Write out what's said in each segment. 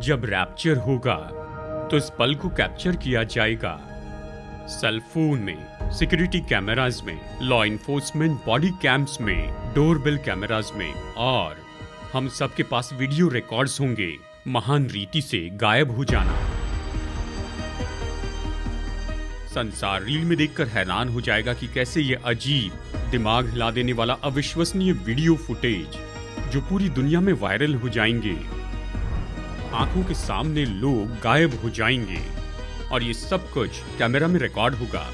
जब रैप्चर होगा तो इस पल को कैप्चर किया जाएगा। सेल फोन में, सिक्योरिटी कैमरास में, लॉ इन्फोर्समेंट बॉडी कैम्स में, डोरबेल कैमरास में, और हम सबके पास वीडियो रिकॉर्ड्स होंगे महान रीति से गायब हो जाना। संसार रील में देखकर हैरान हो जाएगा कि कैसे ये अजीब, दिमाग हिला देने वाला अविश्वसनीय वीडियो फुटेज जो पूरी दुनिया में वायरल हो जाएंगे, आंखों के सामने लोग गायब हो जाएंगे और ये सब कुछ कैमरा में रिकॉर्ड होगा।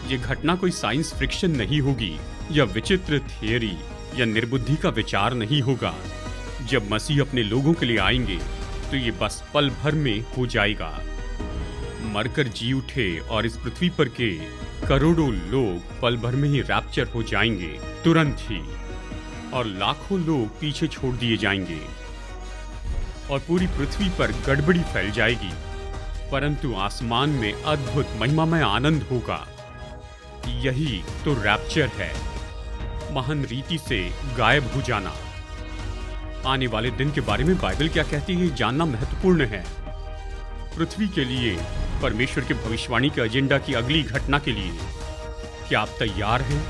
ये घटना कोई साइंस फिक्शन नहीं होगी या विचित्र थियरी या निर्बुद्धि का विचार नहीं होगा। जब मसीह अपने लोगों के लिए आएंगे तो ये बस पल भर में हो जाएगा। मरकर जी उठे और इस पृथ्वी पर के करोड़ों लोग पल भर में ही रैप्चर हो जाएंगे, तुरंत ही, और लाखों लोग पीछे छोड़ दिए जाएंगे और पूरी पृथ्वी पर गड़बड़ी फैल जाएगी। परंतु आसमान में अद्भुत महिमामय आनंद होगा। यही तो रैप्चर है, महान रीति से गायब हो जाना। आने वाले दिन के बारे में बाइबल क्या कहती है जानना महत्वपूर्ण है। पृथ्वी के लिए परमेश्वर के भविष्यवाणी के एजेंडा की अगली घटना के लिए क्या आप तैयार हैं?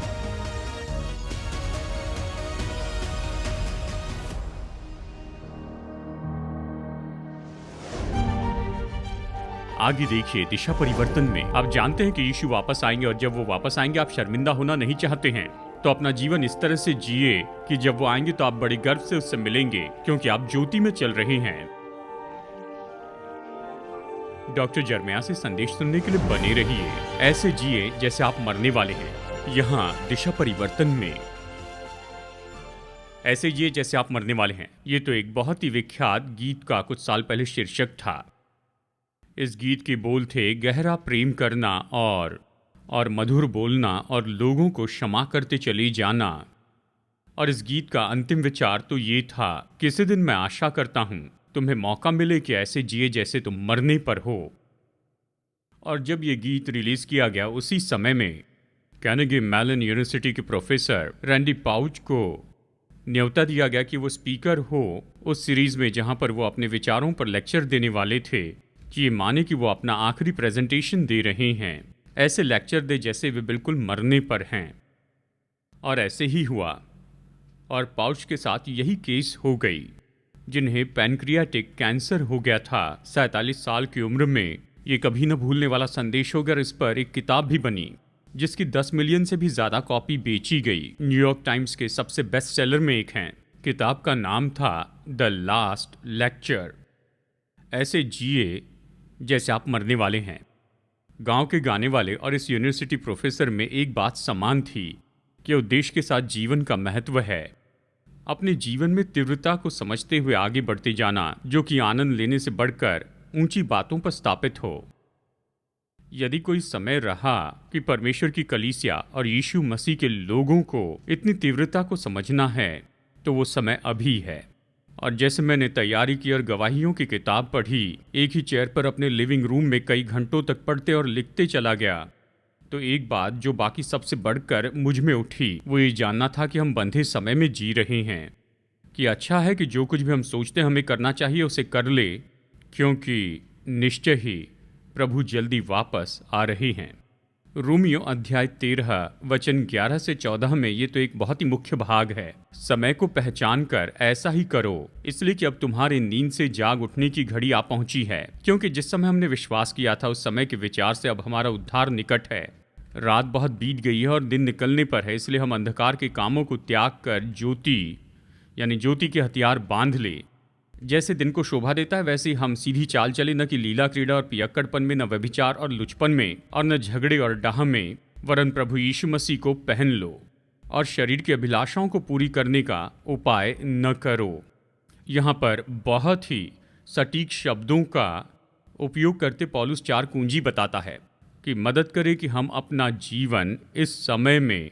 आगे देखिए दिशा परिवर्तन में। आप जानते हैं कि यीशु वापस आएंगे और जब वो वापस आएंगे आप शर्मिंदा होना नहीं चाहते हैं, तो अपना जीवन इस तरह से जिए कि जब वो आएंगे तो आप बड़े गर्व से उससे मिलेंगे, क्योंकि आप ज्योति में चल रहे हैं। डॉक्टर जर्मया से संदेश सुनने के लिए बने रहिए। ऐसे जिए जैसे आप मरने वाले हैं। यहाँ दिशा परिवर्तन में ऐसे जिए जैसे आप मरने वाले हैं, ये तो एक बहुत ही विख्यात गीत का कुछ साल पहले शीर्षक था। इस गीत के बोल थे गहरा प्रेम करना और मधुर बोलना और लोगों को क्षमा करते चले जाना। और इस गीत का अंतिम विचार तो ये था, किसी दिन मैं आशा करता हूं तुम्हें मौका मिले कि ऐसे जिए जैसे तुम मरने पर हो। और जब ये गीत रिलीज किया गया उसी समय में कैनेगी मेलन यूनिवर्सिटी के प्रोफेसर रैंडी पाउच को न्योता दिया गया कि वो स्पीकर हो उस सीरीज में जहां पर वो अपने विचारों पर लेक्चर देने वाले थे, कि ये माने कि वो अपना आखिरी प्रेजेंटेशन दे रहे हैं। ऐसे लेक्चर दे जैसे वे बिल्कुल मरने पर हैं। और ऐसे ही हुआ और पाउच के साथ यही केस हो गई, जिन्हें पैनक्रियाटिक कैंसर हो गया था 47 साल की उम्र में। ये कभी न भूलने वाला संदेश होकर इस पर एक किताब भी बनी, जिसकी 10 मिलियन से भी ज़्यादा कॉपी बेची गई। न्यूयॉर्क टाइम्स के सबसे बेस्ट सेलर में एक हैं। किताब का नाम था द लास्ट लेक्चर। ऐसे जिए जैसे आप मरने वाले हैं। गांव के गाने वाले और इस यूनिवर्सिटी प्रोफेसर में एक बात समान थी कि उद्देश्य के साथ जीवन का महत्व है। अपने जीवन में तीव्रता को समझते हुए आगे बढ़ते जाना, जो कि आनंद लेने से बढ़कर ऊंची बातों पर स्थापित हो। यदि कोई समय रहा कि परमेश्वर की कलीसिया और यीशु मसीह के लोगों को इतनी तीव्रता को समझना है, तो वो समय अभी है। और जैसे मैंने तैयारी की और गवाहियों की किताब पढ़ी, एक ही चेयर पर अपने लिविंग रूम में कई घंटों तक पढ़ते और लिखते चला गया, तो एक बात जो बाकी सबसे बढ़कर मुझ में उठी वो ये जानना था कि हम बंधे समय में जी रहे हैं। कि अच्छा है कि जो कुछ भी हम सोचते हमें करना चाहिए उसे कर ले, क्योंकि निश्चय ही प्रभु जल्दी वापस आ रहे हैं। रोमियो अध्याय 13 वचन 11 से 14 में ये तो एक बहुत ही मुख्य भाग है। समय को पहचान कर ऐसा ही करो, इसलिए कि अब तुम्हारे नींद से जाग उठने की घड़ी आ पहुंची है, क्योंकि जिस समय हमने विश्वास किया था उस समय के विचार से अब हमारा उद्धार निकट है। रात बहुत बीत गई है और दिन निकलने पर है, इसलिए हम अंधकार के कामों को त्याग कर ज्योति के हथियार बांध ले। जैसे दिन को शोभा देता है वैसे ही हम सीधी चाल चले, न कि लीला क्रीड़ा और पियक्कड़पन में, न व्यभिचार और लुचपन में, और न झगड़े और डाह में, वरन प्रभु यीशु मसीह को पहन लो और शरीर की अभिलाषाओं को पूरी करने का उपाय न करो। यहाँ पर बहुत ही सटीक शब्दों का उपयोग करते पौलुस 4 कुंजी बताता है कि मदद करे कि हम अपना जीवन इस समय में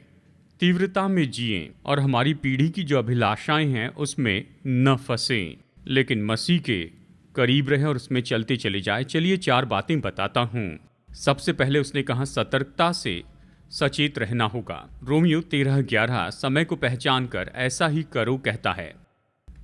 तीव्रता में जिएं और हमारी पीढ़ी की जो अभिलाषाएं हैं उसमें न फंसें, लेकिन मसीह के करीब रहें और उसमें चलते चले जाए। चलिए 4 बातें बताता हूँ। सबसे पहले उसने कहा सतर्कता से सचेत रहना होगा। रोमियो 13:11 समय को पहचान कर ऐसा ही करो कहता है।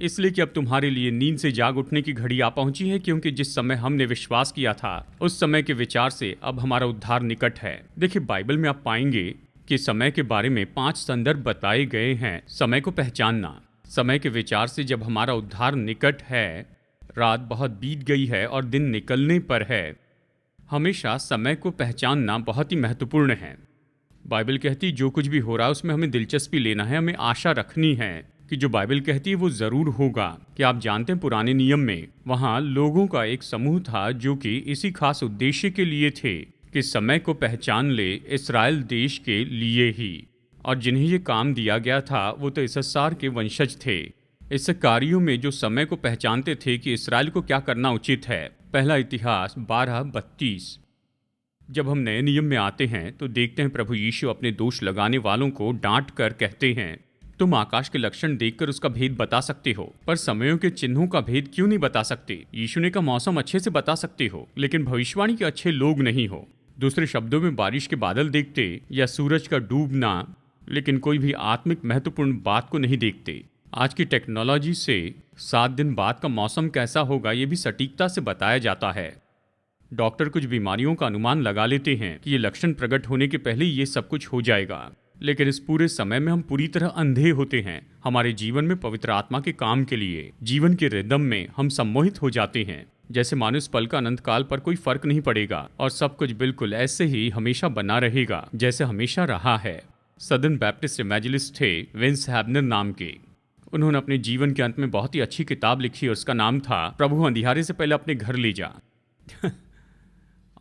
इसलिए कि अब तुम्हारे लिए नींद से जाग उठने की घड़ी आ पहुंची है, क्योंकि जिस समय हमने विश्वास किया था उस समय के विचार से अब हमारा उद्धार निकट है। देखिए, बाइबल में आप पाएंगे कि समय के बारे में 5 संदर्भ बताए गए हैं। समय को पहचानना, समय के विचार से जब हमारा उद्धार निकट है, रात बहुत बीत गई है और दिन निकलने पर है। हमेशा समय को पहचानना बहुत ही महत्वपूर्ण है। बाइबल कहती जो कुछ भी हो रहा है उसमें हमें दिलचस्पी लेना है, हमें आशा रखनी है कि जो बाइबल कहती है वो जरूर होगा। कि आप जानते हैं पुराने नियम में वहाँ लोगों का एक समूह था जो कि इसी खास उद्देश्य के लिए थे कि समय को पहचान ले, इस्राएल देश के लिए ही। और जिन्हें ये काम दिया गया था वो तो इससार के वंशज थे। इस कार्यों में जो समय को पहचानते थे कि इस्राएल को क्या करना उचित है। पहला इतिहास 12:32। जब हम नए नियम में आते हैं तो देखते हैं प्रभु यीशु अपने दोष लगाने वालों को डांट कर कहते हैं, तुम आकाश के लक्षण देखकर उसका भेद बता सकते हो, पर समयों के चिन्हों का भेद क्यों नहीं बता सकते। यीशु ने कहा मौसम अच्छे से बता सकते हो, लेकिन भविष्यवाणी के अच्छे लोग नहीं हो। दूसरे शब्दों में बारिश के बादल देखते या सूरज का डूबना, लेकिन कोई भी आत्मिक महत्वपूर्ण बात को नहीं देखते। आज की टेक्नोलॉजी से 7 दिन बाद का मौसम कैसा होगा ये भी सटीकता से बताया जाता है। डॉक्टर कुछ बीमारियों का अनुमान लगा लेते हैं कि ये लक्षण प्रकट होने के पहले ये सब कुछ हो जाएगा, लेकिन इस पूरे समय में हम पूरी तरह अंधे होते हैं। हमारे जीवन में पवित्र आत्मा के काम के लिए, जीवन के रिदम में हम सम्मोहित हो जाते हैं, जैसे मानो इस पल का अनंत काल पर कोई फर्क नहीं पड़ेगा और सब कुछ बिल्कुल ऐसे ही हमेशा बना रहेगा जैसे हमेशा रहा है। सदर्न बैप्टिस्ट इवेंजलिस्ट थे विंस हैबनर नाम के। उन्होंने अपने जीवन के अंत में बहुत ही अच्छी किताब लिखी और उसका नाम था प्रभु अंधियारे से पहले अपने घर ले जा।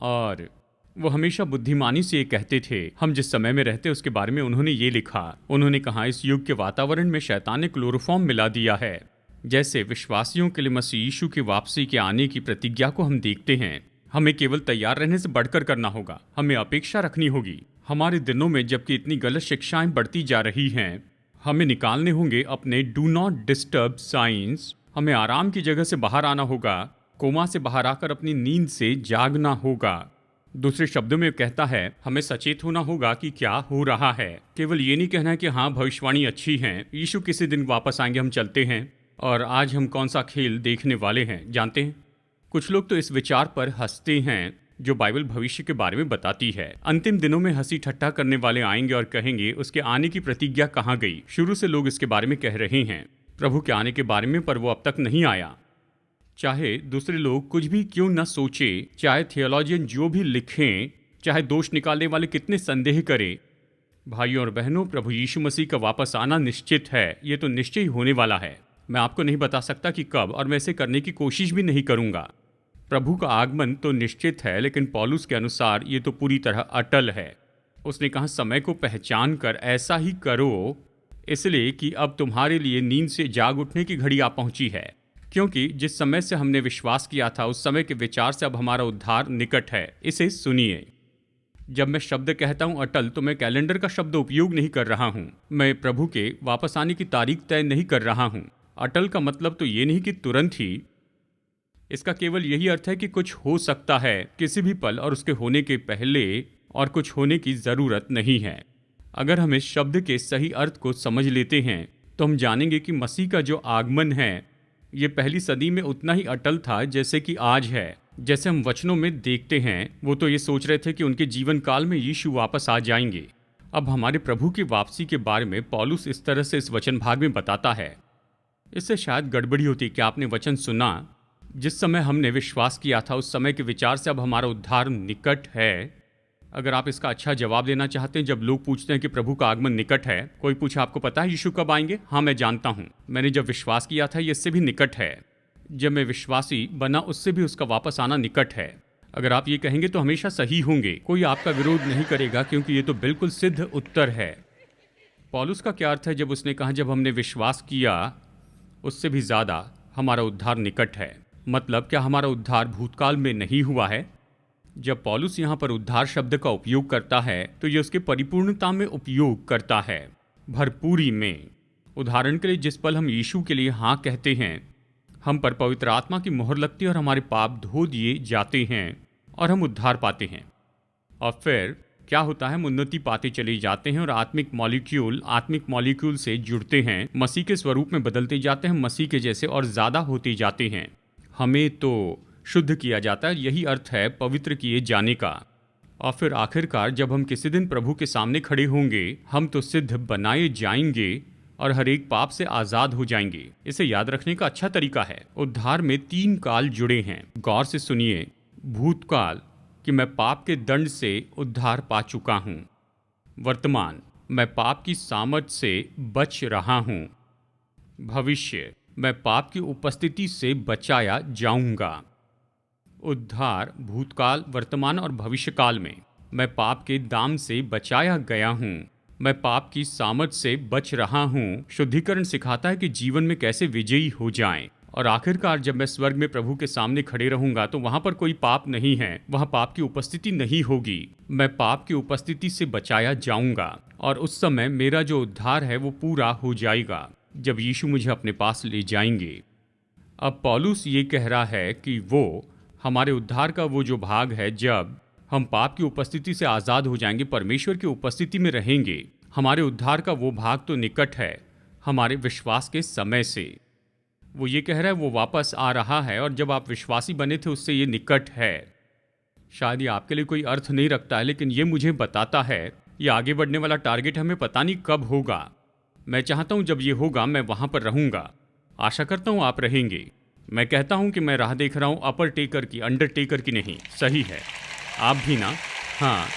और वो हमेशा बुद्धिमानी से ये कहते थे। हम जिस समय में रहते उसके बारे में उन्होंने ये लिखा। उन्होंने कहा इस युग के वातावरण में शैतान ने क्लोरोफॉर्म मिला दिया है। जैसे विश्वासियों के लिए मसीह यीशु की वापसी के आने की प्रतिज्ञा को हम देखते हैं, हमें केवल तैयार रहने से बढ़कर करना होगा, हमें अपेक्षा रखनी होगी। हमारे दिनों में जबकि इतनी गलत शिक्षाएं बढ़ती जा रही हैं, हमें निकालने होंगे अपने डू नॉट डिस्टर्ब साइंस। हमें आराम की जगह से बाहर आना होगा, कोमा से बाहर आकर अपनी नींद से जागना होगा। दूसरे शब्दों में कहता है हमें सचेत होना होगा कि क्या हो रहा है। केवल ये नहीं कहना है कि हाँ भविष्यवाणी अच्छी है, यीशु किसी दिन वापस आएंगे, हम चलते हैं और आज हम कौन सा खेल देखने वाले हैं जानते हैं। कुछ लोग तो इस विचार पर हंसते हैं जो बाइबल भविष्य के बारे में बताती है। अंतिम दिनों में हंसी ठट्ठा करने वाले आएंगे और कहेंगे उसके आने की प्रतिज्ञा कहाँ गई। शुरू से लोग इसके बारे में कह रहे हैं प्रभु के आने के बारे में, पर वो अब तक नहीं आया। चाहे दूसरे लोग कुछ भी क्यों न सोचे, चाहे थियोलॉजियन जो भी लिखें, चाहे दोष निकालने वाले कितने संदेह करें, भाइयों और बहनों, प्रभु यीशु मसीह का वापस आना निश्चित है। ये तो निश्चय ही होने वाला है। मैं आपको नहीं बता सकता कि कब, और मैं इसे करने की कोशिश भी नहीं करूंगा। प्रभु का आगमन तो निश्चित है, लेकिन पौलुस के अनुसार ये तो पूरी तरह अटल है। उसने कहा समय को पहचान कर ऐसा ही करो, इसलिए कि अब तुम्हारे लिए नींद से जाग उठने की घड़ी आ पहुंची है। क्योंकि जिस समय से हमने विश्वास किया था उस समय के विचार से अब हमारा उद्धार निकट है। इसे सुनिए। जब मैं शब्द कहता हूं अटल, तो मैं कैलेंडर का शब्द उपयोग नहीं कर रहा हूं। मैं प्रभु के वापस आने की तारीख तय नहीं कर रहा हूं। अटल का मतलब तो ये नहीं कि तुरंत ही। इसका केवल यही अर्थ है कि कुछ हो सकता है किसी भी पल, और उसके होने के पहले और कुछ होने की जरूरत नहीं है। अगर हम इस शब्द के सही अर्थ को समझ लेते हैं तो हम जानेंगे कि मसीह का जो आगमन है ये पहली सदी में उतना ही अटल था जैसे कि आज है। जैसे हम वचनों में देखते हैं, वो तो ये सोच रहे थे कि उनके जीवन काल में यीशु वापस आ जाएंगे। अब हमारे प्रभु की वापसी के बारे में पौलुस इस तरह से इस वचन भाग में बताता है। इससे शायद गड़बड़ी होती। क्या आपने वचन सुना? जिस समय हमने विश्वास किया था उस समय के विचार से अब हमारा उद्धार निकट है। अगर आप इसका अच्छा जवाब देना चाहते हैं, जब लोग पूछते हैं कि प्रभु का आगमन निकट है, कोई पूछे आपको पता है यीशु कब आएंगे? हाँ, मैं जानता हूँ। मैंने जब विश्वास किया था ये इससे भी निकट है। जब मैं विश्वासी बना उससे भी उसका वापस आना निकट है। अगर आप ये कहेंगे तो हमेशा सही होंगे, कोई आपका विरोध नहीं करेगा, क्योंकि ये तो बिल्कुल सिद्ध उत्तर है। पौलुस का क्या अर्थ है जब उसने कहा जब हमने विश्वास किया उससे भी ज्यादा हमारा उद्धार निकट है? मतलब क्या हमारा उद्धार भूतकाल में नहीं हुआ है? जब पौलुस यहाँ पर उद्धार शब्द का उपयोग करता है तो ये उसके परिपूर्णता में उपयोग करता है, भरपूरी में। उदाहरण के लिए जिस पल हम यीशु के लिए हाँ कहते हैं, हम पर पवित्र आत्मा की मोहर लगती है और हमारे पाप धो दिए जाते हैं और हम उद्धार पाते हैं। और फिर क्या होता है, हम उन्नति पाते चले जाते हैं और आत्मिक मॉलिक्यूल से जुड़ते हैं, मसीह के स्वरूप में बदलते जाते हैं, मसीह के जैसे और ज़्यादा होते जाते हैं। हमें तो शुद्ध किया जाता है, यही अर्थ है पवित्र किए जाने का। और फिर आखिरकार जब हम किसी दिन प्रभु के सामने खड़े होंगे, हम तो सिद्ध बनाए जाएंगे और हर एक पाप से आज़ाद हो जाएंगे। इसे याद रखने का अच्छा तरीका है, उद्धार में 3 काल जुड़े हैं। गौर से सुनिए। भूतकाल कि मैं पाप के दंड से उद्धार पा चुका हूँ। वर्तमान, मैं पाप की सामर्थ से बच रहा हूँ। भविष्य, मैं पाप की उपस्थिति से बचाया जाऊंगा। उद्धार भूतकाल, वर्तमान और भविष्यकाल में मैं पाप के दाम से बचाया गया हूँ। मैं पाप की सामर्थ से बच रहा हूँ। शुद्धिकरण सिखाता है कि जीवन में कैसे विजयी हो जाएं। और आखिरकार जब मैं स्वर्ग में प्रभु के सामने खड़े रहूंगा तो वहां पर कोई पाप नहीं है, वहां पाप की उपस्थिति नहीं होगी। मैं पाप की उपस्थिति से बचाया जाऊंगा और उस समय मेरा जो उद्धार है वो पूरा हो जाएगा जब यीशु मुझे अपने पास ले जाएंगे। अब पौलुस ये कह रहा है कि वो हमारे उद्धार का वो जो भाग है, जब हम पाप की उपस्थिति से आज़ाद हो जाएंगे, परमेश्वर की उपस्थिति में रहेंगे, हमारे उद्धार का वो भाग तो निकट है हमारे विश्वास के समय से। वो ये कह रहा है वो वापस आ रहा है और जब आप विश्वासी बने थे उससे ये निकट है। शायद ये आपके लिए कोई अर्थ नहीं रखता है, लेकिन ये मुझे बताता है ये आगे बढ़ने वाला टारगेट हमें पता नहीं कब होगा। मैं चाहता हूँ जब ये होगा मैं वहाँ पर रहूँगा। आशा करता हूँ आप रहेंगे। मैं कहता हूँ कि मैं राह देख रहा हूँ अपर टेकर की, अंडर टेकर की नहीं। सही है, आप भी ना? हाँ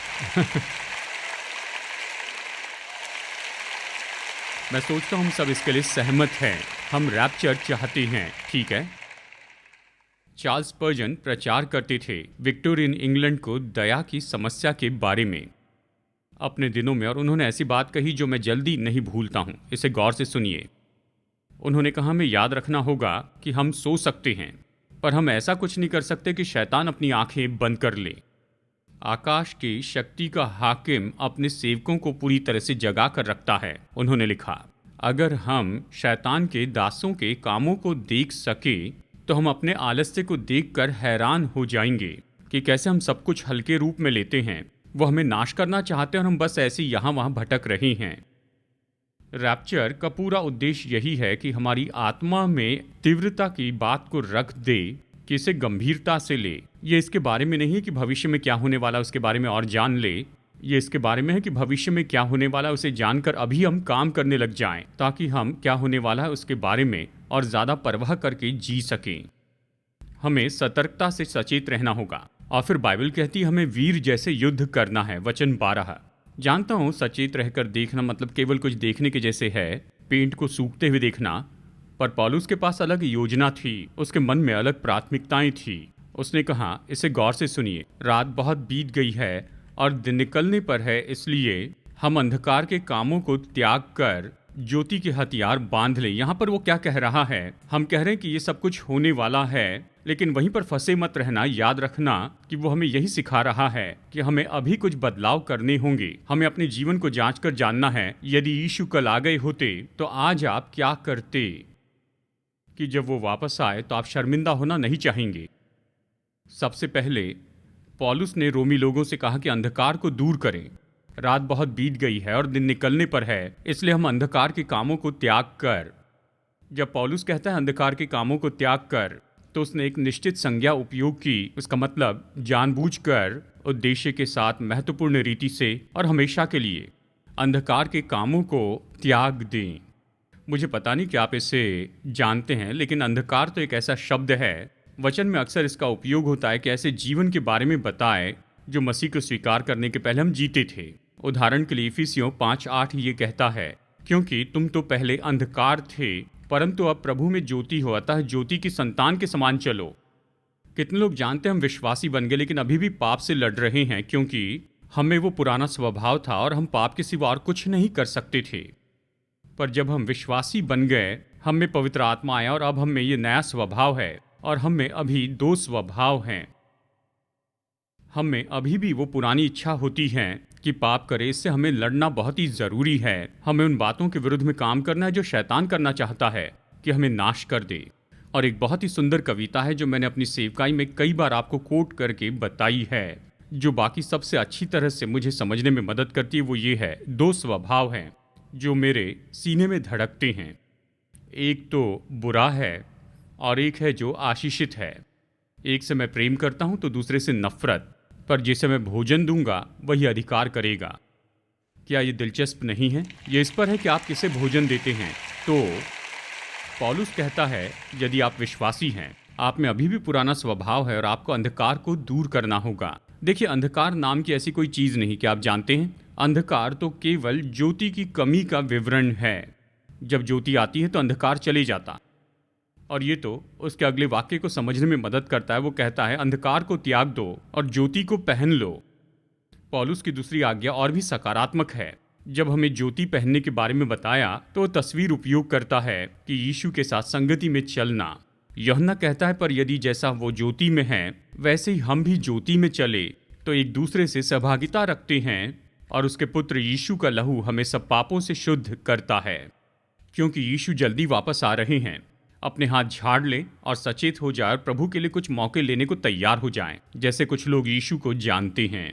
मैं सोचता हूँ हम सब इसके लिए सहमत हैं। हम रैप्चर चाहते हैं, ठीक है? चार्ल्स स्पर्जन प्रचार करते थे विक्टोरियन इंग्लैंड को दया की समस्या के बारे में अपने दिनों में, और उन्होंने ऐसी बात कही जो मैं जल्दी नहीं भूलता हूँ। इसे गौर से सुनिए। उन्होंने कहा हमें याद रखना होगा कि हम सो सकते हैं पर हम ऐसा कुछ नहीं कर सकते कि शैतान अपनी आंखें बंद कर ले। आकाश की शक्ति का हाकिम अपने सेवकों को पूरी तरह से जगा कर रखता है। उन्होंने लिखा, अगर हम शैतान के दासों के कामों को देख सके तो हम अपने आलस्य को देखकर हैरान हो जाएंगे कि कैसे हम सब कुछ हल्के रूप में लेते हैं। वो हमें नाश करना चाहते हैं और हम बस ऐसे यहाँ वहाँ भटक रहे हैं। रैप्चर का पूरा उद्देश्य यही है कि हमारी आत्मा में तीव्रता की बात को रख दे, कि इसे गंभीरता से ले। ये इसके बारे में नहीं है कि भविष्य में क्या होने वाला उसके बारे में और जान ले। ये इसके बारे में है कि भविष्य में क्या होने वाला उसे जानकर अभी हम काम करने लग जाएं, ताकि हम क्या होने वाला है उसके बारे में और ज़्यादा परवाह करके जी सकें। हमें सतर्कता से सचेत रहना होगा। और फिर बाइबल कहती है हमें वीर जैसे युद्ध करना है। वचन 12। जानता हूँ सचेत रहकर देखना मतलब केवल कुछ देखने के जैसे है, पेंट को सूखते हुए देखना, पर पौलुस के पास अलग योजना थी, उसके मन में अलग प्राथमिकताएं थी। उसने कहा, इसे गौर से सुनिए, रात बहुत बीत गई है और दिन निकलने पर है, इसलिए हम अंधकार के कामों को त्याग कर ज्योति के हथियार बांध लें। यहाँ पर वो क्या कह रहा है? हम कह रहे हैं कि ये सब कुछ होने वाला है, लेकिन वहीं पर फंसे मत रहना। याद रखना कि वो हमें यही सिखा रहा है कि हमें अभी कुछ बदलाव करने होंगे। हमें अपने जीवन को जांच कर जानना है, यदि यीशु कल आ गए होते तो आज आप क्या करते, कि जब वो वापस आए तो आप शर्मिंदा होना नहीं चाहेंगे। सबसे पहले पौलुस ने रोमी लोगों से कहा कि अंधकार को दूर करें। रात बहुत बीत गई है और दिन निकलने पर है, इसलिए हम अंधकार के कामों को त्याग कर। जब पौलुस कहता है अंधकार के कामों को त्याग कर, तो उसने एक निश्चित संज्ञा उपयोग की। उसका मतलब जानबूझकर, उद्देश्य के साथ, महत्वपूर्ण रीति से और हमेशा के लिए अंधकार के कामों को त्याग दें। मुझे पता नहीं कि आप इसे जानते हैं, लेकिन अंधकार तो एक ऐसा शब्द है, वचन में अक्सर इसका उपयोग होता है कि ऐसे जीवन के बारे में बताए जो मसीह को स्वीकार करने के पहले हम जीते थे। उदाहरण के लिए इफिसियों 5:8 ये कहता है, क्योंकि तुम तो पहले अंधकार थे परंतु अब प्रभु में ज्योति हो, अतः ज्योति की संतान के समान चलो। कितने लोग जानते हैं हम विश्वासी बन गए लेकिन अभी भी पाप से लड़ रहे हैं, क्योंकि हमें वो पुराना स्वभाव था और हम पाप के सिवा और कुछ नहीं कर सकते थे। पर जब हम विश्वासी बन गए, हम में पवित्र आत्मा आया और अब हम में ये नया स्वभाव है, और हम में अभी 2 स्वभाव हैं। हम में अभी भी वो पुरानी इच्छा होती है कि पाप करे। इससे हमें लड़ना बहुत ही ज़रूरी है। हमें उन बातों के विरुद्ध में काम करना है जो शैतान करना चाहता है कि हमें नाश कर दे। और एक बहुत ही सुंदर कविता है जो मैंने अपनी सेवकाई में कई बार आपको कोट करके बताई है। जो बाकी सबसे अच्छी तरह से मुझे समझने में मदद करती है वो ये है, दो स्वभाव हैं जो मेरे सीने में धड़कते हैं। एक तो बुरा है और एक है जो आशीषित है। एक से मैं प्रेम करता हूं तो दूसरे से नफरत, पर जिसे मैं भोजन दूंगा वही अधिकार करेगा। क्या ये दिलचस्प नहीं है? ये इस पर है कि आप किसे भोजन देते हैं। तो पौलुस कहता है, यदि आप विश्वासी हैं, आप में अभी भी पुराना स्वभाव है और आपको अंधकार को दूर करना होगा। देखिए, अंधकार नाम की ऐसी कोई चीज नहीं कि आप जानते हैं, अंधकार तो केवल ज्योति की कमी का विवरण है। जब ज्योति आती है तो अंधकार चले जाता। और ये तो उसके अगले वाक्य को समझने में मदद करता है। वो कहता है, अंधकार को त्याग दो और ज्योति को पहन लो। पौलुस की दूसरी आज्ञा और भी सकारात्मक है। जब हमें ज्योति पहनने के बारे में बताया तो वो तस्वीर उपयोग करता है कि यीशु के साथ संगति में चलना। यूहन्ना कहता है, पर यदि जैसा वो ज्योति में है वैसे ही हम भी ज्योति में चले तो एक दूसरे से सहभागिता रखते हैं और उसके पुत्र यीशु का लहू हमें सब पापों से शुद्ध करता है। क्योंकि यीशु जल्दी वापस आ रहे हैं, अपने हाथ झाड़ लें और सचेत हो जाए और प्रभु के लिए कुछ मौके लेने को तैयार हो जाएं। जैसे कुछ लोग यीशु को जानते हैं,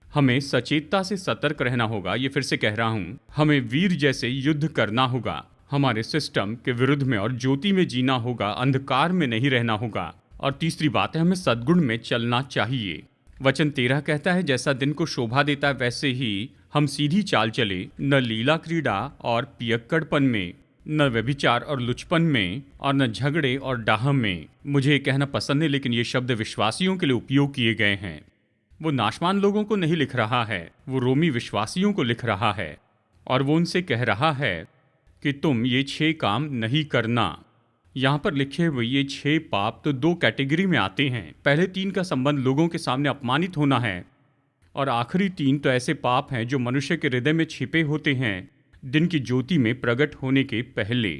हमें सचेतता से सतर्क रहना होगा। ये फिर से कह रहा हूं, हमें वीर जैसे युद्ध करना होगा, हमारे सिस्टम के विरुद्ध में, और ज्योति में जीना होगा, अंधकार में नहीं रहना होगा। और तीसरी बात है, हमें सद्गुण में चलना चाहिए। वचन 13 कहता है, जैसा दिन को शोभा देता है वैसे ही हम सीधी चाल चले, न लीला क्रीड़ा और पियक्कड़पन में, न व्यभिचार और लुचपन में, और न झगड़े और डाह में। मुझे ये कहना पसंद है, लेकिन ये शब्द विश्वासियों के लिए उपयोग किए गए हैं। वो नाशवान लोगों को नहीं लिख रहा है, वो रोमी विश्वासियों को लिख रहा है। और वो उनसे कह रहा है कि तुम ये 6 काम नहीं करना। यहाँ पर लिखे हुए ये 6 पाप तो 2 कैटेगरी में आते हैं। पहले 3 का संबंध लोगों के सामने अपमानित होना है, और आखिरी 3 तो ऐसे पाप हैं जो मनुष्य के हृदय में छिपे होते हैं दिन की ज्योति में प्रकट होने के पहले।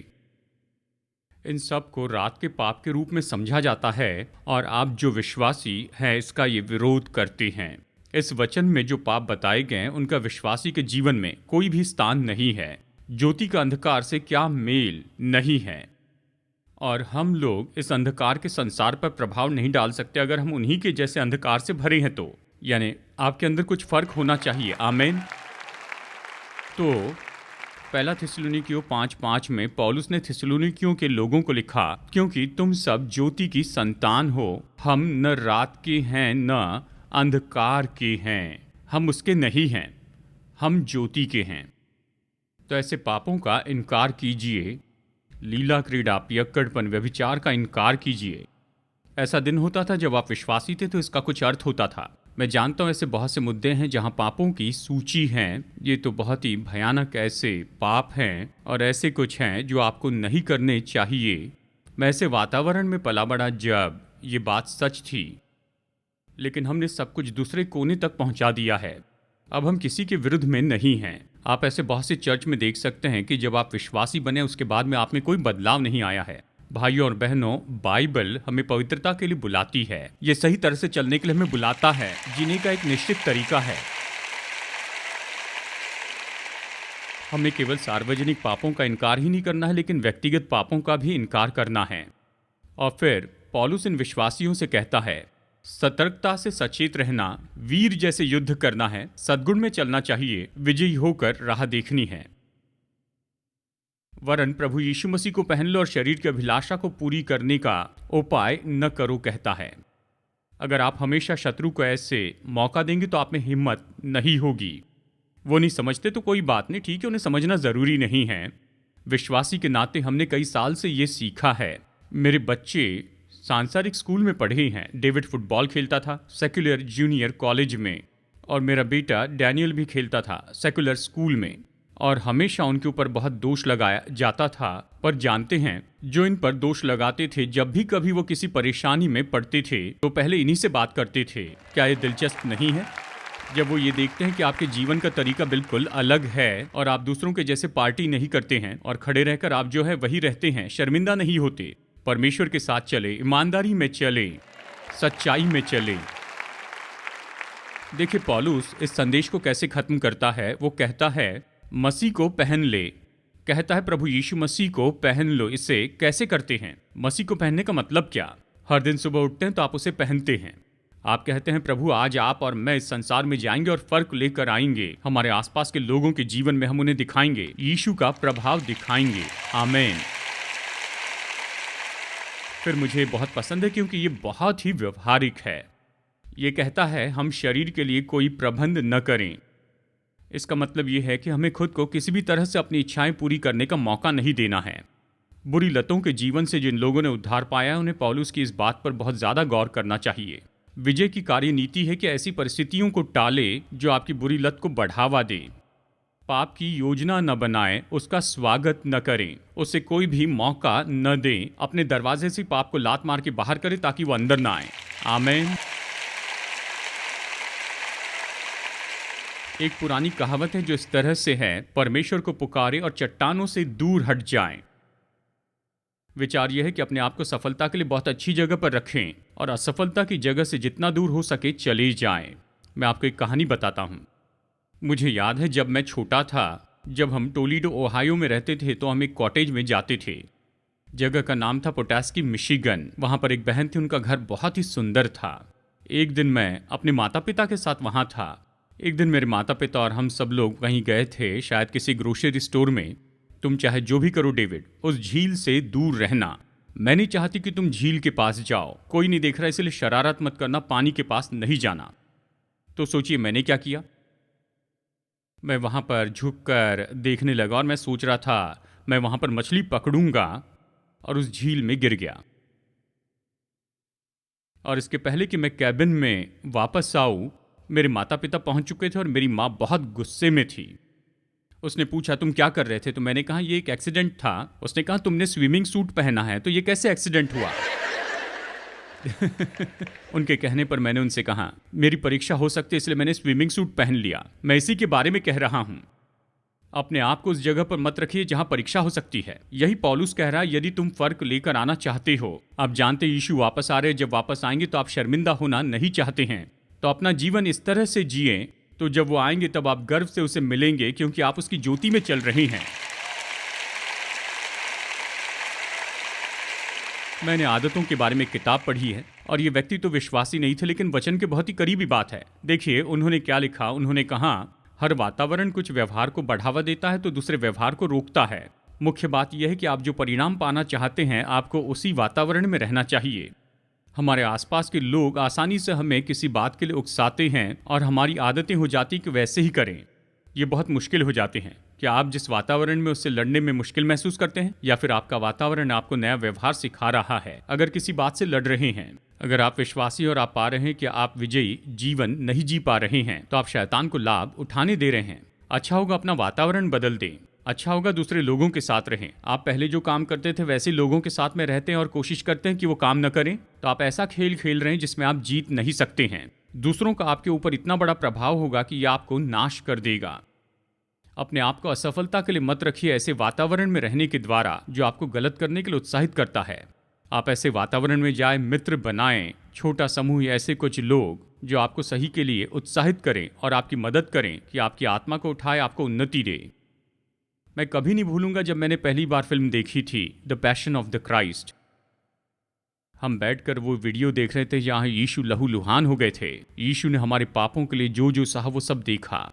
इन सब को रात के पाप के रूप में समझा जाता है, और आप जो विश्वासी हैं इसका ये विरोध करते हैं। इस वचन में जो पाप बताए गए हैं उनका विश्वासी के जीवन में कोई भी स्थान नहीं है। ज्योति का अंधकार से क्या मेल नहीं है, और हम लोग इस अंधकार के संसार पर प्रभाव नहीं डाल सकते अगर हम उन्हीं के जैसे अंधकार से भरे हैं तो। यानी आपके अंदर कुछ फर्क होना चाहिए। आमीन। तो पहला थिस्सलुनीकियों 5:5 में पौलुस ने थिस्सलुनीकियों के लोगों को लिखा, क्योंकि तुम सब ज्योति की संतान हो, हम न रात के हैं न अंधकार के हैं। हम उसके नहीं हैं, हम ज्योति के हैं। तो ऐसे पापों का इनकार कीजिए, लीला क्रीड़ा, पियक्कड़पन, व्यभिचार का इनकार कीजिए। ऐसा दिन होता था जब आप विश्वासी थे तो इसका कुछ अर्थ होता था। मैं जानता हूँ ऐसे बहुत से मुद्दे हैं जहाँ पापों की सूची है। ये तो बहुत ही भयानक ऐसे पाप हैं और ऐसे कुछ हैं जो आपको नहीं करने चाहिए। मैं ऐसे वातावरण में पला बड़ा जब ये बात सच थी, लेकिन हमने सब कुछ दूसरे कोने तक पहुँचा दिया है। अब हम किसी के विरुद्ध में नहीं हैं। आप ऐसे बहुत से चर्च में देख सकते हैं कि जब आप विश्वासी बने उसके बाद में आप में कोई बदलाव नहीं आया है। भाइयों और बहनों, बाइबल हमें पवित्रता के लिए बुलाती है। ये सही तरह से चलने के लिए हमें बुलाता है। जीने का एक निश्चित तरीका है। हमें केवल सार्वजनिक पापों का इनकार ही नहीं करना है, लेकिन व्यक्तिगत पापों का भी इनकार करना है। और फिर पौलुस इन विश्वासियों से कहता है, सतर्कता से सचेत रहना, वीर जैसे युद्ध करना है, सद्गुण में चलना चाहिए, विजयी होकर राह देखनी है। वरन प्रभु यीशु मसीह को पहन लो और शरीर की अभिलाषा को पूरी करने का उपाय न करो, कहता है। अगर आप हमेशा शत्रु को ऐसे मौका देंगे तो आप में हिम्मत नहीं होगी। वो नहीं समझते तो कोई बात नहीं, ठीक है, उन्हें समझना जरूरी नहीं है। विश्वासी के नाते हमने कई साल से ये सीखा है। मेरे बच्चे सांसारिक स्कूल में पढ़े हैं। डेविड फुटबॉल खेलता था सेक्युलर जूनियर कॉलेज में, और मेरा बेटा डैनियल भी खेलता था सेक्युलर स्कूल में। और हमेशा उनके ऊपर बहुत दोष लगाया जाता था, पर जानते हैं, जो इन पर दोष लगाते थे, जब भी कभी वो किसी परेशानी में पड़ते थे तो पहले इन्हीं से बात करते थे। क्या ये दिलचस्प नहीं है? जब वो ये देखते हैं कि आपके जीवन का तरीका बिल्कुल अलग है और आप दूसरों के जैसे पार्टी नहीं करते हैं और खड़े रहकर आप जो है वही रहते हैं, शर्मिंदा नहीं होते, परमेश्वर के साथ चले, ईमानदारी में चले, सच्चाई में चले। देखिए पौलुस इस संदेश को कैसे खत्म करता है। वो कहता है, मसीह को पहन ले। कहता है प्रभु यीशु मसीह को पहन लो। इसे कैसे करते हैं? मसीह को पहनने का मतलब क्या? हर दिन सुबह उठते हैं तो आप उसे पहनते हैं। आप कहते हैं प्रभु आज आप और मैं इस संसार में जाएंगे और फर्क लेकर आएंगे। हमारे आसपास के लोगों के जीवन में हम उन्हें दिखाएंगे, यीशु का प्रभाव दिखाएंगे। आमीन। फिर मुझे बहुत पसंद है क्योंकि ये बहुत ही व्यवहारिक है। ये कहता है हम शरीर के लिए कोई प्रबंध न करें। इसका मतलब ये है कि हमें खुद को किसी भी तरह से अपनी इच्छाएं पूरी करने का मौका नहीं देना है। बुरी लतों के जीवन से जिन लोगों ने उद्धार पाया है उन्हें पौलुस की इस बात पर बहुत ज़्यादा गौर करना चाहिए। विजय की कार्यनीति है कि ऐसी परिस्थितियों को टाले जो आपकी बुरी लत को बढ़ावा दे। पाप की योजना न बनाएं, उसका स्वागत न करें, उसे कोई भी मौका न दें। अपने दरवाजे से पाप को लात मार के बाहर करें ताकि वो अंदर ना आए। आमीन। एक पुरानी कहावत है जो इस तरह से है, परमेश्वर को पुकारे और चट्टानों से दूर हट जाएं। विचार यह है कि अपने आप को सफलता के लिए बहुत अच्छी जगह पर रखें और असफलता की जगह से जितना दूर हो सके चले जाएं। मैं आपको एक कहानी बताता हूँ। मुझे याद है जब मैं छोटा था, जब हम टोलीडो ओहायो में रहते थे तो हम एक कॉटेज में जाते थे। जगह का नाम था पोटास्की, मिशिगन। वहाँ पर एक बहन थी, उनका घर बहुत ही सुंदर था। एक दिन मैं अपने माता पिता के साथ वहाँ था। एक दिन मेरे माता पिता और हम सब लोग वहीं गए थे, शायद किसी ग्रोसरी स्टोर में। तुम चाहे जो भी करो डेविड, उस झील से दूर रहना। मैं नहीं चाहती कि तुम झील के पास जाओ, कोई नहीं देख रहा इसलिए शरारत मत करना, पानी के पास नहीं जाना। तो सोचिए मैंने क्या किया। मैं वहाँ पर झुककर देखने लगा और मैं सोच रहा था मैं वहाँ पर मछली पकड़ूंगा और उस झील में गिर गया। और इसके पहले कि मैं कैबिन में वापस आऊँ, मेरे माता पिता पहुँच चुके थे और मेरी माँ बहुत गुस्से में थी। उसने पूछा तुम क्या कर रहे थे, तो मैंने कहा ये एक एक्सीडेंट था। उसने कहा तुमने स्विमिंग सूट पहना है तो ये कैसे एक्सीडेंट हुआ। उनके कहने पर मैंने उनसे कहा मेरी परीक्षा हो सकती है इसलिए मैंने स्विमिंग सूट पहन लिया। मैं इसी के बारे में कह रहा हूं। अपने आप को उस जगह पर मत रखिए जहां परीक्षा हो सकती है। यही पौलुस कह रहा है, यदि तुम फर्क लेकर आना चाहते हो। आप जानते यीशु वापस आ रहे, जब वापस आएंगे तो आप शर्मिंदा होना नहीं चाहते हैं, तो अपना जीवन इस तरह से जिए, तो जब वो आएंगे तब आप गर्व से उसे मिलेंगे क्योंकि आप उसकी ज्योति में चल रहे हैं। मैंने आदतों के बारे में किताब पढ़ी है और ये व्यक्ति तो विश्वासी नहीं थे लेकिन वचन के बहुत ही करीबी बात है। देखिए उन्होंने क्या लिखा। उन्होंने कहा हर वातावरण कुछ व्यवहार को बढ़ावा देता है तो दूसरे व्यवहार को रोकता है। मुख्य बात यह है कि आप जो परिणाम पाना चाहते हैं आपको उसी वातावरण में रहना चाहिए। हमारे आसपास के लोग आसानी से हमें किसी बात के लिए उकसाते हैं और हमारी आदतें हो जाती कि वैसे ही करें। ये बहुत मुश्किल हो जाते हैं। क्या आप जिस वातावरण में उससे लड़ने में मुश्किल महसूस करते हैं, या फिर आपका वातावरण आपको नया व्यवहार सिखा रहा है? अगर किसी बात से लड़ रहे हैं, अगर आप विश्वासी और आप पा रहे हैं कि आप विजयी जीवन नहीं जी पा रहे हैं, तो आप शैतान को लाभ उठाने दे रहे हैं। अच्छा होगा अपना वातावरण बदल दें। अच्छा होगा दूसरे लोगों के साथ रहें। आप पहले जो काम करते थे वैसे लोगों के साथ में रहते हैं और कोशिश करते हैं कि वो काम न करें, तो आप ऐसा खेल खेल रहे हैं जिसमें आप जीत नहीं सकते हैं। दूसरों का आपके ऊपर इतना बड़ा प्रभाव होगा कि यह आपको नाश कर देगा। अपने आप को असफलता के लिए मत रखिए ऐसे वातावरण में रहने के द्वारा जो आपको गलत करने के लिए उत्साहित करता है। आप ऐसे वातावरण में जाएं, मित्र बनाएं, छोटा समूह या ऐसे कुछ लोग जो आपको सही के लिए उत्साहित करें और आपकी मदद करें कि आपकी आत्मा को उठाए, आपको उन्नति दे। मैं कभी नहीं भूलूंगा जब मैंने पहली बार फिल्म देखी थी the passion of the Christ. हम बैठकर वो वीडियो देख रहे थे जहाँ यीशु लहूलुहान हो गए थे। यीशु ने हमारे पापों के लिए जो जो सहा वो सब देखा।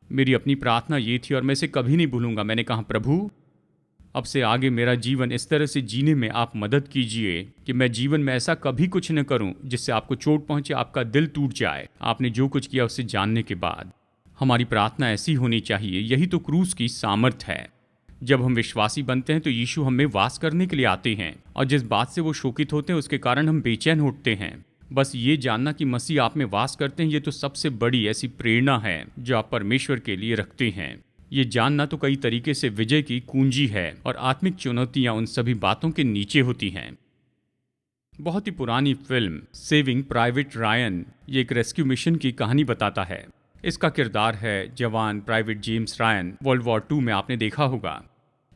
मेरी अपनी प्रार्थना ये थी और मैं इसे कभी नहीं भूलूंगा। मैंने कहा प्रभु अब से आगे मेरा जीवन इस तरह से जीने में आप मदद कीजिए कि मैं जीवन में ऐसा कभी कुछ न करूं जिससे आपको चोट पहुंचे, आपका दिल टूट जाए आपने जो कुछ किया उसे जानने के बाद। हमारी प्रार्थना ऐसी होनी चाहिए। यही तो क्रूस की सामर्थ है। जब हम विश्वासी बनते हैं तो यीशु हमें वास करने के लिए आते हैं और जिस बात से वो शोकित होते हैं उसके कारण हम बेचैन उठते हैं। बस ये जानना कि मसीह आप में वास करते हैं, ये तो सबसे बड़ी ऐसी प्रेरणा है जो आप परमेश्वर के लिए रखते हैं। ये जानना तो कई तरीके से विजय की कुंजी है और आत्मिक चुनौतियां उन सभी बातों के नीचे होती हैं। बहुत ही पुरानी फिल्म सेविंग प्राइवेट रायन ये एक रेस्क्यू मिशन की कहानी बताता है। इसका किरदार है जवान private James Ryan. World war 2 में आपने देखा होगा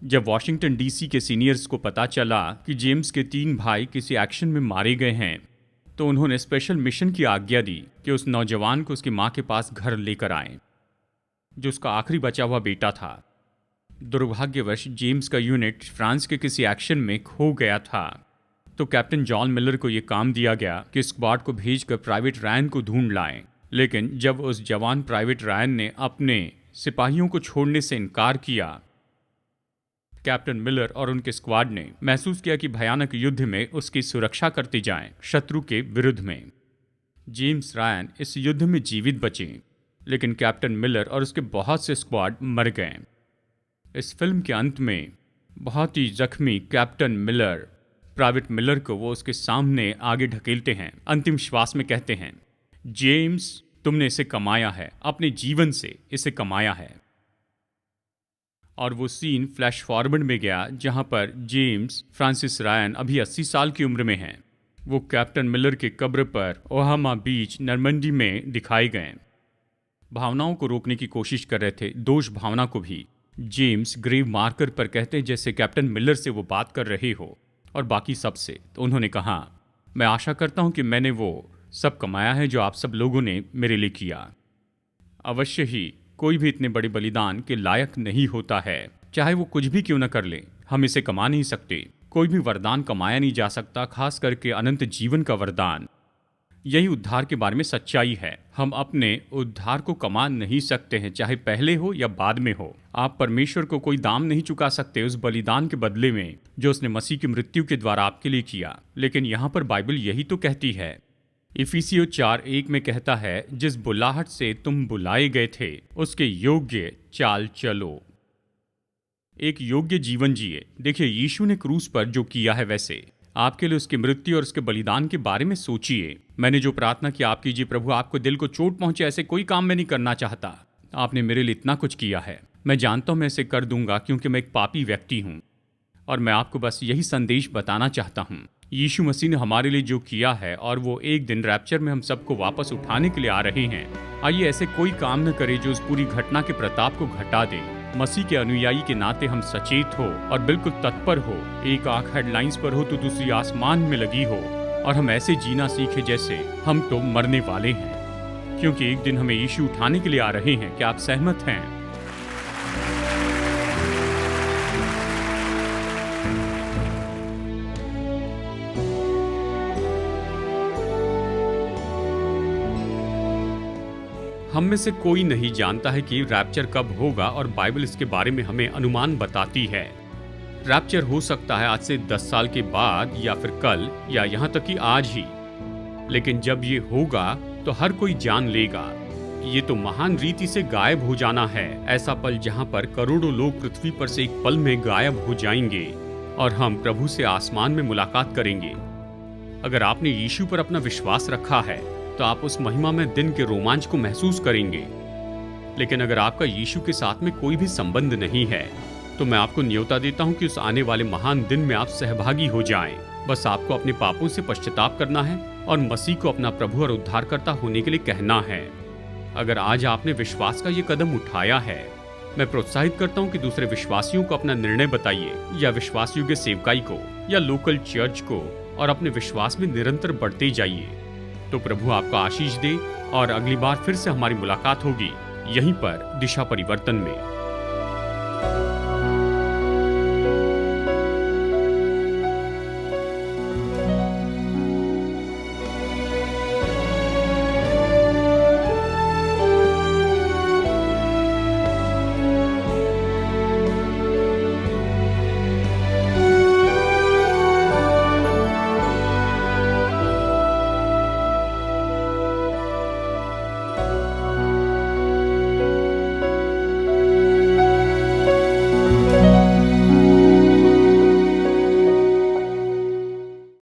जब वॉशिंगटन डीसी के सीनियर्स को पता चला कि जेम्स के 3 भाई किसी एक्शन में मारे गए हैं, तो उन्होंने स्पेशल मिशन की आज्ञा दी कि उस नौजवान को उसकी माँ के पास घर लेकर आएं, जो उसका आखिरी बचा हुआ बेटा था। दुर्भाग्यवश जेम्स का यूनिट फ्रांस के किसी एक्शन में खो गया था। तो कैप्टन जॉन मिलर को यह काम दिया गया कि स्क्वाड को भेजकर प्राइवेट रायन को ढूंढ लाएं। लेकिन जब उस जवान प्राइवेट रायन ने अपने सिपाहियों को छोड़ने से इनकार किया, कैप्टन मिलर और उनके स्क्वाड ने महसूस किया कि भयानक युद्ध में उसकी सुरक्षा करती जाएं, शत्रु के विरुद्ध में। जेम्स रायन इस युद्ध में जीवित बचे, लेकिन कैप्टन मिलर और उसके बहुत से स्क्वाड मर गए। इस फिल्म के अंत में बहुत ही जख्मी कैप्टन मिलर प्राइवेट मिलर को वो उसके सामने आगे ढकेलते हैं, अंतिम श्वास में कहते हैं, जेम्स, तुमने इसे कमाया है, अपने जीवन से इसे कमाया है। और वो सीन फ्लैश फॉरवर्ड में गया जहां पर जेम्स फ्रांसिस रायन अभी 80 साल की उम्र में हैं। वो कैप्टन मिलर के कब्र पर ओहामा बीच नॉर्मंडी में दिखाए गए। भावनाओं को रोकने की कोशिश कर रहे थे, दोष भावना को भी। जेम्स ग्रेव मार्कर पर कहते हैं जैसे कैप्टन मिलर से वो बात कर रहे हो और बाकी सब से। तो उन्होंने कहा, मैं आशा करता हूं कि मैंने वो सब कमाया है जो आप सब लोगों ने मेरे लिए किया। अवश्य ही कोई भी इतने बड़े बलिदान के लायक नहीं होता है, चाहे वो कुछ भी क्यों न कर ले। हम इसे कमा नहीं सकते, कोई भी वरदान कमाया नहीं जा सकता, खास करके अनंत जीवन का वरदान। यही उद्धार के बारे में सच्चाई है। हम अपने उद्धार को कमा नहीं सकते हैं, चाहे पहले हो या बाद में हो। आप परमेश्वर को कोई दाम नहीं चुका सकते उस बलिदान के बदले में जो उसने मसीह की मृत्यु के द्वारा आपके लिए किया। लेकिन यहाँ पर बाइबल यही तो कहती है। इफिसियों 4:1 में कहता है, जिस बुलाहट से तुम बुलाए गए थे उसके योग्य चाल चलो। एक योग्य जीवन जिए। देखिए, यीशु ने क्रूस पर जो किया है, वैसे आपके लिए उसकी मृत्यु और उसके बलिदान के बारे में सोचिए। मैंने जो प्रार्थना की आप कीजिए, प्रभु आपको दिल को चोट पहुंचे ऐसे कोई काम मैं नहीं करना चाहता। आपने मेरे लिए इतना कुछ किया है, मैं जानता हूं मैं इसे कर दूंगा क्योंकि मैं एक पापी व्यक्ति हूं। और मैं आपको बस यही संदेश बताना चाहता हूं। यीशु मसीह ने हमारे लिए जो किया है और वो एक दिन रैप्चर में हम सबको वापस उठाने के लिए आ रहे हैं। आइए ऐसे कोई काम न करे जो उस पूरी घटना के प्रताप को घटा दे। मसीह के अनुयायी के नाते हम सचेत हो और बिल्कुल तत्पर हो। एक आंख हेडलाइंस पर हो तो दूसरी आसमान में लगी हो, और हम ऐसे जीना सीखे जैसे हम तो मरने वाले हैं, क्योंकि एक दिन हमें यीशु उठाने के लिए आ रहे हैं। क्या आप सहमत हैं? हम में से कोई नहीं जानता है कि रैप्चर कब होगा, और बाइबल इसके बारे में हमें अनुमान बताती है। रैप्चर हो सकता है आज से 10 साल के बाद, या फिर कल, या यहाँ तक कि आज ही। लेकिन जब ये होगा तो हर कोई जान लेगा कि ये तो महान रीति से गायब हो जाना है। ऐसा पल जहाँ पर करोड़ों लोग पृथ्वी पर से एक पल में गायब हो जाएंगे और हम प्रभु से आसमान में मुलाकात करेंगे। अगर आपने यीशु पर अपना विश्वास रखा है तो आप उस महिमा में दिन के रोमांच को महसूस करेंगे। लेकिन अगर आपका यीशु के साथ में कोई भी संबंध नहीं है तो मैं आपको न्योता देता हूं कि उस आने वाले महान दिन में आप सहभागी हो जाएं। बस आपको अपने पापों से पश्चाताप करना है और मसीह को अपना प्रभु और उद्धारकर्ता होने के लिए कहना है। अगर आज आपने विश्वास का ये कदम उठाया है, मैं प्रोत्साहित करता हूं कि दूसरे विश्वासियों को अपना निर्णय बताइए, या विश्वास योग्य सेवकाई को, या लोकल चर्च को, और अपने विश्वास में निरंतर बढ़ते जाइए। तो प्रभु आपको आशीष दे, और अगली बार फिर से हमारी मुलाकात होगी यहीं पर दिशा परिवर्तन में।